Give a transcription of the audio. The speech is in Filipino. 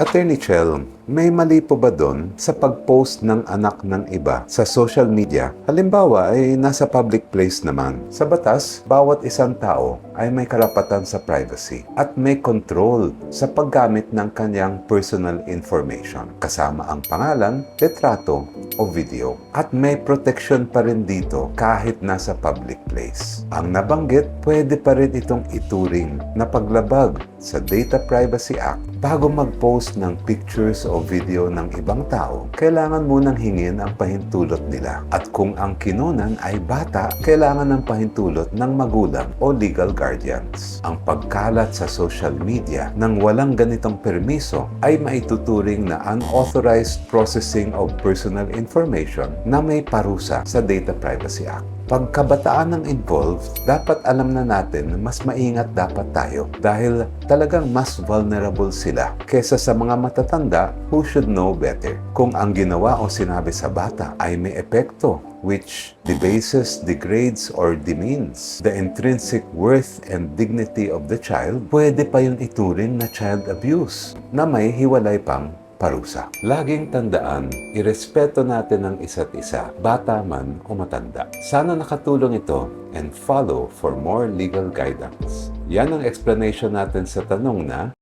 Attorney Chel, may mali po ba doon sa pag-post ng anak ng iba sa social media? Halimbawa ay nasa public place naman. Sa batas, bawat isang tao ay may karapatan sa privacy at may control sa paggamit ng kanyang personal information kasama ang pangalan, litrato o video. At may protection pa rin dito kahit nasa public place. Ang nabanggit, pwede pa rin itong ituring na paglabag sa Data Privacy Act. Bago mag-post ng pictures o video ng ibang tao, kailangan munang hingin ang pahintulot nila. At kung ang kinunan ay bata, kailangan ng pahintulot ng magulang o legal guardians. Ang pagkalat sa social media ng walang ganitong permiso ay maituturing na unauthorized processing of personal information na may parusa sa Data Privacy Act. Pagkabataan ng involved, dapat alam na natin na mas maingat dapat tayo dahil talagang mas vulnerable sila kesa sa mga matatanda who should know better. Kung ang ginawa o sinabi sa bata ay may epekto which debases, degrades, or demeans the intrinsic worth and dignity of the child, pwede pa yun ituring na child abuse na may hiwalay pang parusa. Laging tandaan, irespeto natin ang isa't isa, bata man o matanda. Sana nakatulong ito and follow for more legal guidance. Yan ang explanation natin sa tanong na